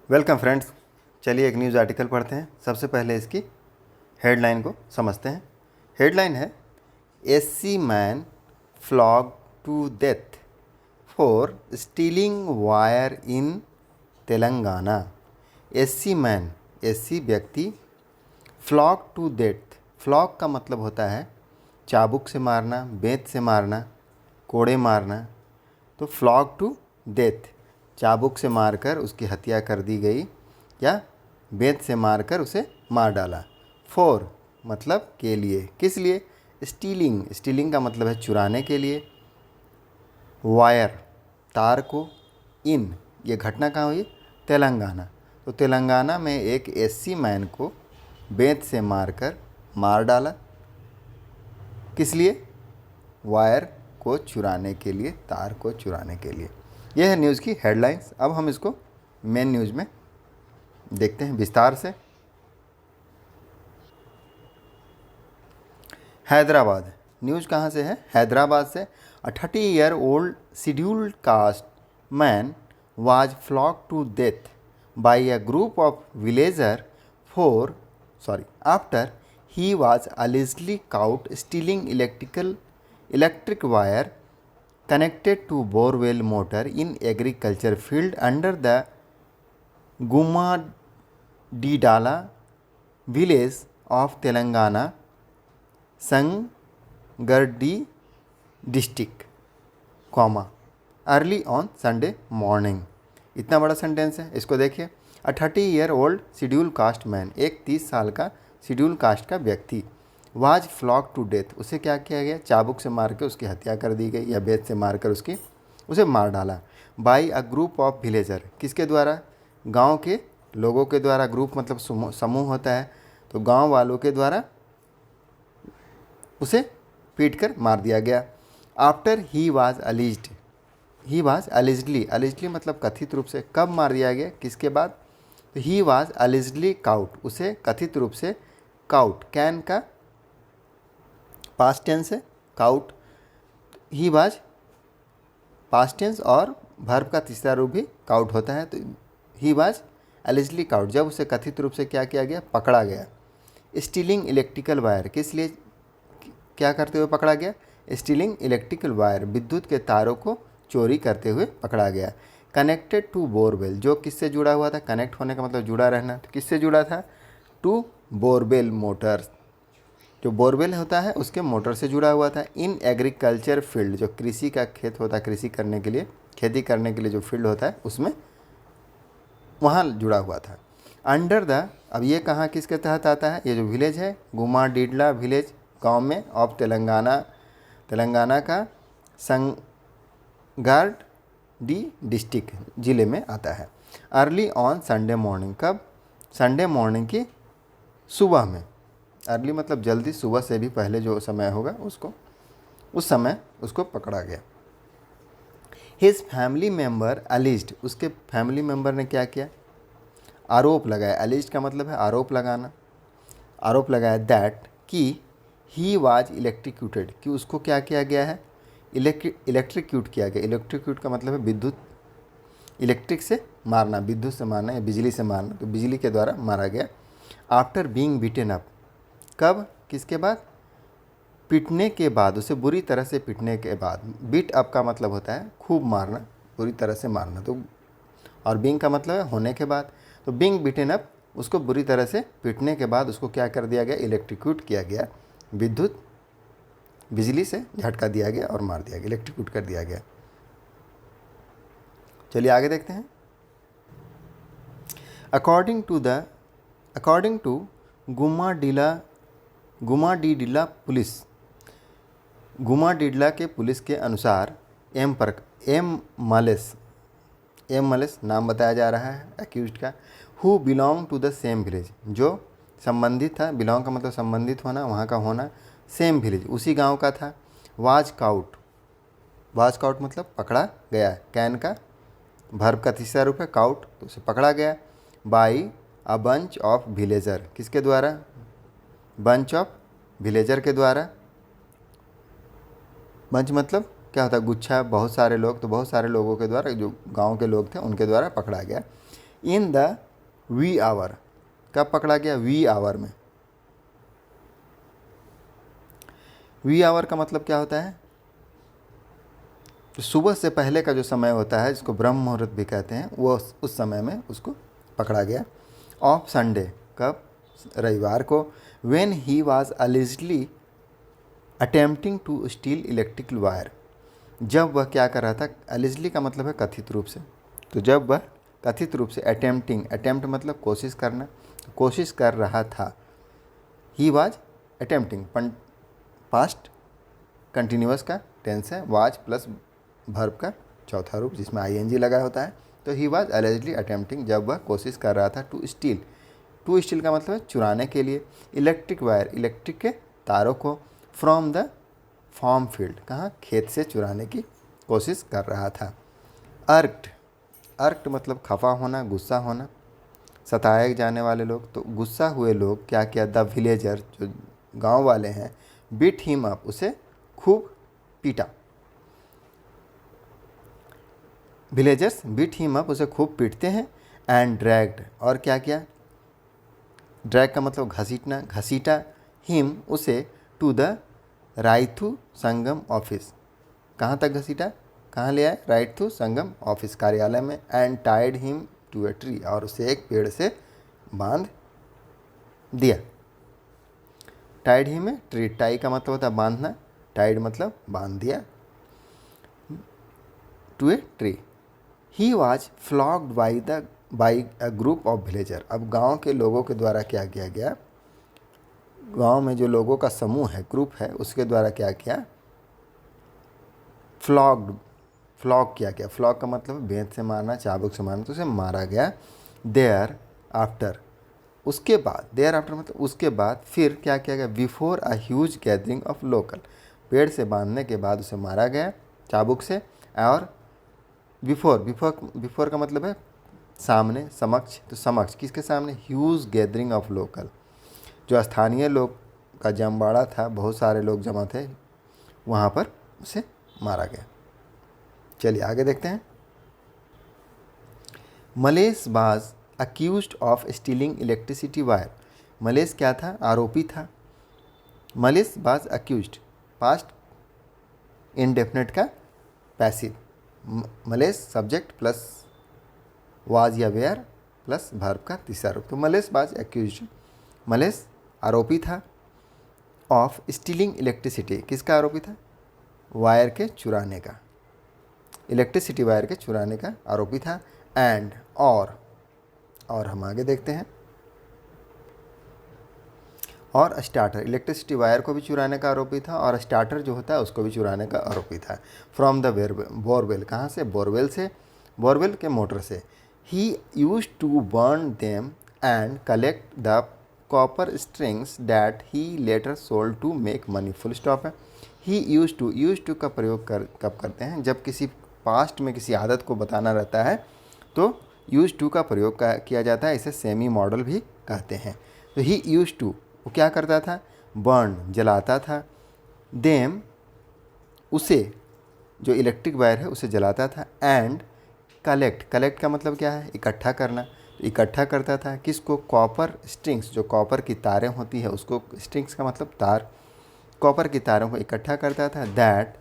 Welcome friends. चलिए एक news article पढ़ते हैं। सबसे पहले इसकी हेडलाइन को समझते हैं। हेडलाइन है SC man flog to death for stealing wire in Telangana. SC man, SC व्यक्ति, फ्लॉग टू डेथ। फ्लॉग का मतलब होता है चाबुक से मारना, बेंत से मारना, कोड़े मारना। तो फ्लॉग टू डेथ, चाबुक से मारकर उसकी हत्या कर दी गई या बेंत से मारकर उसे मार डाला। फॉर मतलब के लिए, किस लिए? स्टीलिंग, स्टीलिंग का मतलब है चुराने के लिए। वायर, तार को। इन, ये घटना कहाँ हुई? तेलंगाना। तो तेलंगाना में एक एससी मैन को बेंत से मारकर मार डाला। किस लिए? वायर को चुराने के लिए, तार को चुराने के लिए। यह है न्यूज़ की हेडलाइंस। अब हम इसको मेन न्यूज़ में देखते हैं विस्तार से। हैदराबाद, न्यूज़ कहाँ से है? हैदराबाद से। अ 30-year-old scheduled caste man was flogged to death by a group of villagers after he was allegedly caught stealing electric wire connected to borewell motor in agriculture field under the Gumadidala village of Telangana, Sangareddy district, early on Sunday morning. इतना बड़ा sentence है, इसको देखिए। अ 30-year-old schedule caste man, एक 30 साल का schedule caste का व्यक्ति, वाज फ्लॉग टू डेथ, उसे क्या किया गया? चाबुक से मार के उसकी हत्या कर दी गई या बेत से मारकर उसे मार डाला। By a group of villager, किसके द्वारा? गांव के लोगों के द्वारा। ग्रुप मतलब समूह होता है, तो गांव वालों के द्वारा उसे पीटकर मार दिया गया। आफ्टर ही वाज अलिजली मतलब कथित रूप से। कब मार दिया गया? किसके बाद? तो ही वाज अलिजली काउट, उसे कथित रूप से काउट, कैन का पास्ट टेंस है, cout. He was past tense और वर्ब का तीसरा रूप भी काउट होता है। तो ही वाज एलिजली काउट, जब उसे कथित रूप से क्या किया गया? पकड़ा गया। स्टीलिंग इलेक्ट्रिकल वायर, किस लिए क्या करते हुए पकड़ा गया? स्टीलिंग इलेक्ट्रिकल वायर, विद्युत के तारों को चोरी करते हुए पकड़ा गया। कनेक्टेड टू बोरवेल, जो किससे जुड़ा हुआ था? कनेक्ट होने का मतलब जुड़ा रहना। तो किससे जुड़ा था? टू बोरवेल मोटर्स, जो बोरवेल होता है उसके मोटर से जुड़ा हुआ था। इन एग्रीकल्चर फील्ड, जो कृषि का खेत होता है, कृषि करने के लिए, खेती करने के लिए जो फील्ड होता है उसमें वहाँ जुड़ा हुआ था। अंडर द, अब ये कहाँ किसके तहत आता है? ये जो विलेज है गुमाडिडला विलेज, गांव में, ऑफ तेलंगाना का संगारेड्डी डिस्ट्रिक्ट ज़िले में आता है। अर्ली ऑन संडे मॉर्निंग, कब? संडे मॉर्निंग की सुबह में। अर्ली मतलब जल्दी, सुबह से भी पहले जो समय होगा उस समय उसको पकड़ा गया। हिज फैमिली मेम्बर अलिज्ड, उसके फैमिली मेम्बर ने क्या किया? आरोप लगाया। अलिज्ड का मतलब है आरोप लगाना। आरोप लगाया दैट, कि ही वाज इलेक्ट्रिक्यूटेड, कि उसको क्या किया गया है? इलेक्ट्रिक्यूट किया गया। इलेक्ट्रिक्यूट का मतलब है विद्युत, इलेक्ट्रिक से मारना, विद्युत से मारना या बिजली से मारना, तो बिजली के द्वारा मारा गया। आफ्टर बीइंग बीटेन अप, कब? किसके बाद? पीटने के बाद, उसे बुरी तरह से पीटने के बाद। बीट अप का मतलब होता है खूब मारना, बुरी तरह से मारना। तो और बीइंग का मतलब है होने के बाद। तो बीइंग बीटेन अप, उसको बुरी तरह से पीटने के बाद उसको क्या कर दिया गया? इलेक्ट्रिक्यूट किया गया, विद्युत बिजली से झटका दिया गया और मार दिया गया, इलेक्ट्रिक्यूट कर दिया गया। चलिए आगे देखते हैं। अकॉर्डिंग टू गुमाडिडला पुलिस, गुमाडिडला के पुलिस के अनुसार एम मलेस नाम बताया जा रहा है एक्यूज्ड का, who belong to the same village, जो संबंधित था। बिलोंग का मतलब संबंधित होना, वहाँ का होना। सेम विलेज, उसी गांव का था। वाज काउट मतलब पकड़ा गया। कैन का वर्ब का तीसरा रूप है काउट, तो उसे पकड़ा गया। By a bunch of villager, किसके द्वारा? बंच ऑफ विलेजर के द्वारा। बंच मतलब क्या होता है? गुच्छा, बहुत सारे लोग, तो बहुत सारे लोगों के द्वारा, जो गांव के लोग थे उनके द्वारा पकड़ा गया। In the we our. कब पकड़ा गया? वी आवर में। वी आवर का मतलब क्या होता है? तो सुबह से पहले का जो समय होता है, जिसको ब्रह्म मुहूर्त भी कहते हैं, वो उस समय में उसको पकड़ा गया। ऑफ संडे, कब? रविवार को। When he was allegedly attempting to steal electrical wire, जब वह क्या कर रहा था? अलिजली का मतलब है कथित रूप से। तो जब वह कथित रूप से अटेम्प्ट मतलब कोशिश करना, कोशिश कर रहा था। He was attempting, past continuous का टेंस है, वाज प्लस वर्ब का चौथा रूप जिसमें आईएनजी लगा होता है। तो ही वाज अलेजली अटेम्प्टिंग, जब वह कोशिश कर रहा था टू स्टील। टू स्टील का मतलब है चुराने के लिए। इलेक्ट्रिक वायर, इलेक्ट्रिक के तारों को। फ्रॉम द फार्म फील्ड, कहाँ? खेत से चुराने की कोशिश कर रहा था। अर्क्ड मतलब खफा होना, गुस्सा होना, सताए जाने वाले लोग। तो गुस्सा हुए लोग क्या किया? द विलेजर, जो गांव वाले हैं, बीट हिम अप, उसे खूब पीटा। विलेजर्स बीट हिम अप, उसे खूब पीटते हैं। एंड ड्रैग्ड, और क्या किया? ड्रैग का मतलब घसीटना, घसीटा। हिम, उसे, to the Rythu Sangam office, कहाँ तक घसीटा? कहाँ ले आए? रायथू संगम ऑफिस, कार्यालय में। And tied him to a tree, और उसे एक पेड़ से बांध दिया। टाइड हिम में ट्री, टाई का मतलब होता है बांधना, टाइड मतलब बांध दिया। To a tree. He was flogged by a group of villager. अब गांव के लोगों के द्वारा क्या किया गया? गांव में जो लोगों का समूह है, ग्रुप है, उसके द्वारा क्या किया? फ्लॉग किया गया। फ्लॉग का मतलब बेंत से मारना, चाबुक से मारना, तो उसे मारा गया। देयर आफ्टर, उसके बाद, देयर आफ्टर मतलब उसके बाद, फिर क्या किया गया? Before a huge gathering of local, पेड़ से बांधने के बाद उसे मारा गया चाबुक से। और बिफोर का मतलब है सामने, समक्ष। तो समक्ष किसके सामने? ह्यूज गैदरिंग ऑफ लोकल, जो स्थानीय लोग का जमवाड़ा था, बहुत सारे लोग जमा थे, वहाँ पर उसे मारा गया। चलिए आगे देखते हैं। मलेश बाज accused of stealing electricity wire. Mallesh क्या था? आरोपी था। मलेश बाज अक्यूज्ड, पास्ट इंडेफिनेट का passive. Mallesh subject plus was या वेयर प्लस वर्ब का तीसरा रूप। तो मलेश बाज अक्यूज्ड, मलेश आरोपी था। ऑफ स्टीलिंग इलेक्ट्रिसिटी, किसका आरोपी था? वायर के चुराने का, इलेक्ट्रिसिटी वायर के चुराने का आरोपी था। एंड, और हम आगे देखते हैं। और स्टार्टर, इलेक्ट्रिसिटी वायर को भी चुराने का आरोपी था, और स्टार्टर जो होता है उसको भी चुराने का आरोपी था। फ्रॉम द बोरवेल, कहाँ से? बोरवेल से, बोरवेल के मोटर से। He use to burn them and collect the copper strings that he later sold to make money. Full stop है। ही यूज टू का प्रयोग कब करते हैं? जब किसी पास्ट में किसी आदत को बताना रहता है तो यूज टू का प्रयोग किया जाता है। इसे सेमी मॉडल भी कहते हैं। तो ही यूज टू, वो क्या करता था? बर्न, जलाता था। देम, उसे, जो इलेक्ट्रिक वायर है उसे जलाता था। एंड कलेक्ट का मतलब क्या है? इकट्ठा करना। तो इकट्ठा करता था किसको? कॉपर स्ट्रिंग्स, जो कॉपर की तारें होती है उसको, स्ट्रिंग्स का मतलब तार, कॉपर की तारों को इकट्ठा करता था। दैट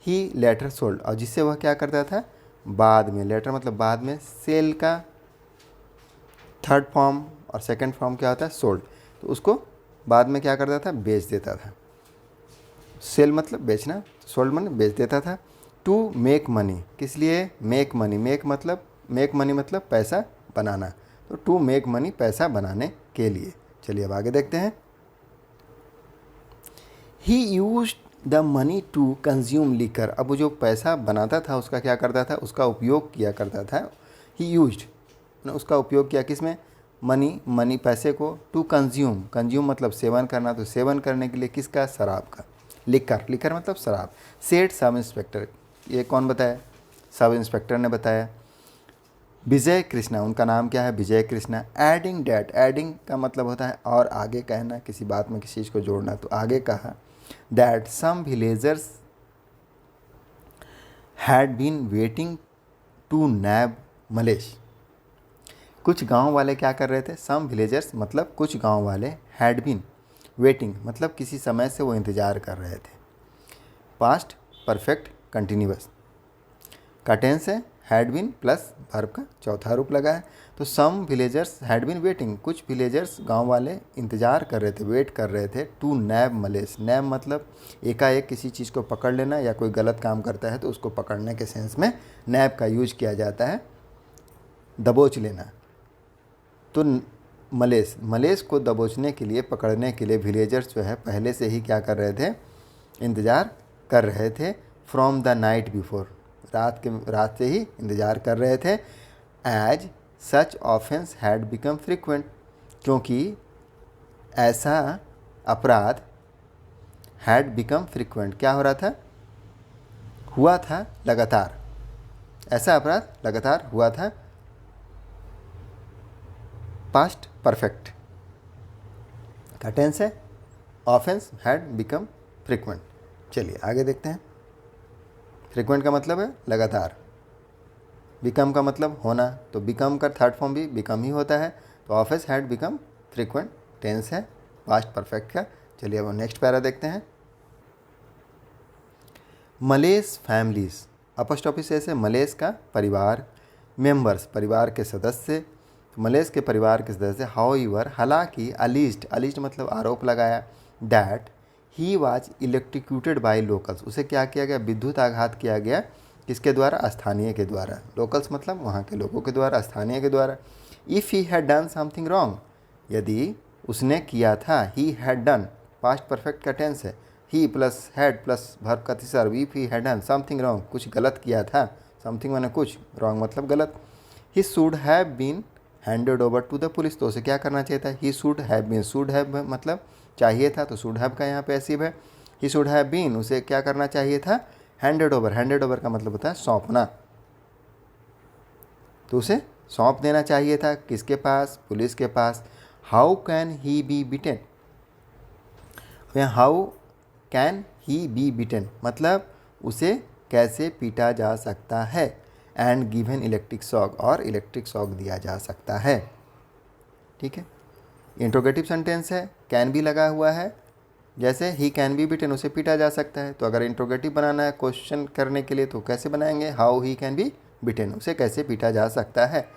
ही लेटर सोल्ड, और जिससे वह क्या करता था? बाद में, लेटर मतलब बाद में, सेल का थर्ड फॉर्म और सेकंड फॉर्म क्या होता है? सोल्ड। तो उसको बाद में क्या करता था? बेच देता था। सेल मतलब बेचना, सोल्ड मतलब बेच देता था। टू मेक मनी, किस लिए? मेक मनी, मेक मनी मतलब पैसा बनाना। तो टू मेक मनी, पैसा बनाने के लिए। चलिए अब आगे देखते हैं। He use the money to consume liquor, अब वो जो पैसा बनाता था उसका क्या करता था? उसका उपयोग किया करता था। ही यूज्ड, उसका उपयोग किया किस में? मनी पैसे को। टू कंज्यूम मतलब सेवन करना, तो सेवन करने के लिए किसका? शराब का। लिकर मतलब शराब। सेठ सब इंस्पेक्टर, ये कौन बताया? सब इंस्पेक्टर ने बताया। विजय कृष्णा, उनका नाम क्या है? विजय कृष्णा। एडिंग डैट, एडिंग का मतलब होता है और आगे कहना, किसी बात में किसी चीज़ को जोड़ना। तो आगे कहा that some villagers had been waiting to nab Malesh, कुछ गांव वाले क्या कर रहे थे, सम विलेजर्स मतलब कुछ गांव वाले, हैड बीन वेटिंग मतलब किसी समय से वो इंतज़ार कर रहे थे। पास्ट परफेक्ट कंटिन्यूअस का टेंस है हैड बीन प्लस वर्ब का चौथा रूप लगा है। तो सम विलेजर्स हैड बीन वेटिंग, कुछ विलेजर्स गांव वाले इंतज़ार कर रहे थे, वेट कर रहे थे, टू नैब मलेस। नैब मतलब एकाएक किसी चीज़ को पकड़ लेना या कोई गलत काम करता है तो उसको पकड़ने के सेंस में नैब का यूज किया जाता है, दबोच लेना। तो मलेस, मलेस को दबोचने के लिए, पकड़ने के लिए विलेजर्स जो है पहले से ही क्या कर रहे थे, इंतज़ार कर रहे थे। फ्रॉम द नाइट बिफोर, रात से ही इंतज़ार कर रहे थे। As such offence had become frequent, क्योंकि ऐसा अपराध हैड बिकम फ्रिक्वेंट क्या हो रहा था, हुआ था लगातार, ऐसा अपराध लगातार हुआ था। पास्ट परफेक्ट का टेंस है ऑफेंस हैड बिकम फ्रिक्वेंट। चलिए आगे देखते हैं। फ्रिक्वेंट का मतलब है लगातार, बिकम का मतलब होना, तो बिकम का थर्ड फॉर्म भी बिकम ही होता है। तो offence had become frequent tense है पास्ट परफेक्ट का। चलिए अब नेक्स्ट पैरा देखते हैं। मलेस फैमिलीज, अपॉस्ट्रोफी से मलेस का परिवार, मेंबर्स परिवार के सदस्य, मलेस के परिवार के सदस्य। हाउएवर हालांकि, अलिस्ड मतलब आरोप लगाया, that he was electrocuted bye locals, उसे क्या किया गया, विद्युत आघात किया गया, किसके द्वारा, स्थानीय के द्वारा। लोकल्स मतलब वहाँ के लोगों के द्वारा, स्थानीय के द्वारा। If he had done something wrong, यदि उसने किया था, he had done past perfect का टेंस है, ही प्लस हैड प्लस वर्ब का तीसरा, if he had done something wrong, कुछ गलत किया था, समथिंग माने कुछ, रॉन्ग मतलब गलत। He should have been handed over to the police, तो उसे क्या करना चाहिए था, he should have been, should have मतलब चाहिए था, तो शुड हैव का यहाँ पे एसिव है। ही शुड हैव बीन, उसे क्या करना चाहिए था, हैंडेड ओवर, हैंडेड ओवर का मतलब होता है सौंपना, तो उसे सौंप देना चाहिए था, किसके पास, पुलिस के पास। How can he be beaten, how can he be beaten मतलब उसे कैसे पीटा जा सकता है, एंड गिवन इलेक्ट्रिक शॉक, और इलेक्ट्रिक शॉक दिया जा सकता है। ठीक है, इंट्रोगेटिव सेंटेंस है, कैन भी लगा हुआ है, जैसे ही कैन बी बिटेन, उसे पीटा जा सकता है। तो अगर इंट्रोगेटिव बनाना है क्वेश्चन करने के लिए तो कैसे बनाएंगे, हाउ ही कैन बी बिटेन, उसे कैसे पीटा जा सकता है।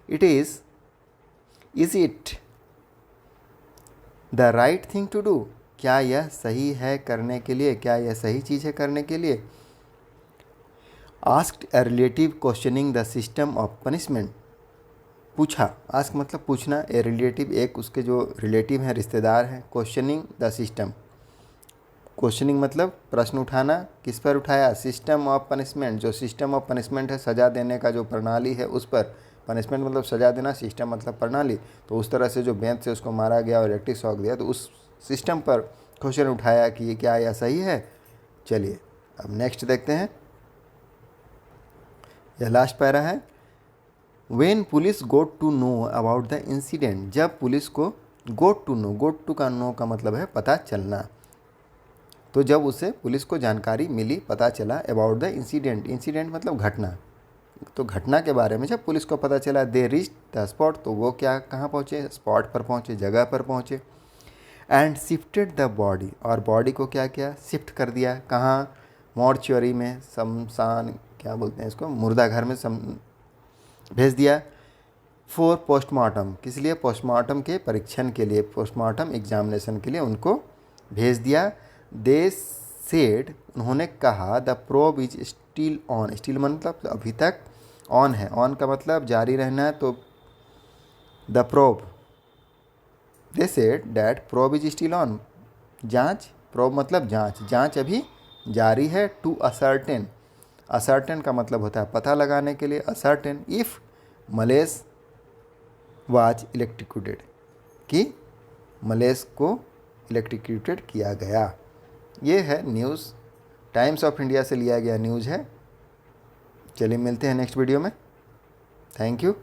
It is it the right thing to do, क्या यह सही है करने के लिए, क्या यह सही चीज़ है करने के लिए। Asked a relative questioning the system of punishment, पूछा, आस्क मतलब पूछना, ए रिलेटिव एक उसके जो रिलेटिव हैं, रिश्तेदार हैं, क्वेश्चनिंग द सिस्टम, क्वेश्चनिंग मतलब प्रश्न उठाना, किस पर उठाया, सिस्टम ऑफ पनिशमेंट, जो सिस्टम ऑफ पनिशमेंट है, सज़ा देने का जो प्रणाली है उस पर, पनिशमेंट मतलब सज़ा देना, सिस्टम मतलब प्रणाली, तो उस तरह से जो बेंच से उसको मारा गया और इलेक्ट्रिक शॉक दिया, तो उस सिस्टम पर क्वेश्चन उठाया कि ये क्या, यह सही है। चलिए अब नेक्स्ट देखते हैं, यह लास्ट पैरा है। When police got to know about the incident, जब पुलिस को got to know, got to का नो का मतलब है पता चलना, तो जब उसे पुलिस को जानकारी मिली, पता चला, अबाउट द इंसिडेंट, इंसिडेंट मतलब घटना, तो घटना के बारे में जब पुलिस को पता चला, दे रीच द स्पॉट, तो वो क्या, कहाँ पहुँचे, स्पॉट पर पहुँचे, जगह पर पहुँचे। एंड शिफ्टेड द बॉडी, और बॉडी को क्या किया, शिफ्ट कर दिया, कहाँ, मॉर्चुअरी में, शमशान क्या बोलते हैं इसको, मुर्दा घर में भेज दिया। फॉर पोस्टमार्टम, किस लिए, पोस्टमार्टम के परीक्षण के लिए, पोस्टमार्टम एग्जामिनेशन के लिए उनको भेज दिया। दे सेड, उन्होंने कहा, the probe is still on, still मतलब अभी तक ऑन है, ऑन का मतलब जारी रहना है, तो the probe, they said that probe is still on, जांच, प्रोब मतलब जांच, जांच अभी जारी है। टू असर्टेन, असर्टेन का मतलब होता है पता लगाने के लिए, ascertain if Millais was electrocuted, कि मलेस को इलेक्ट्रिक्यूटेड किया गया। ये है न्यूज़, टाइम्स ऑफ इंडिया से लिया गया न्यूज़ है। चलिए मिलते हैं नेक्स्ट वीडियो में, थैंक यू।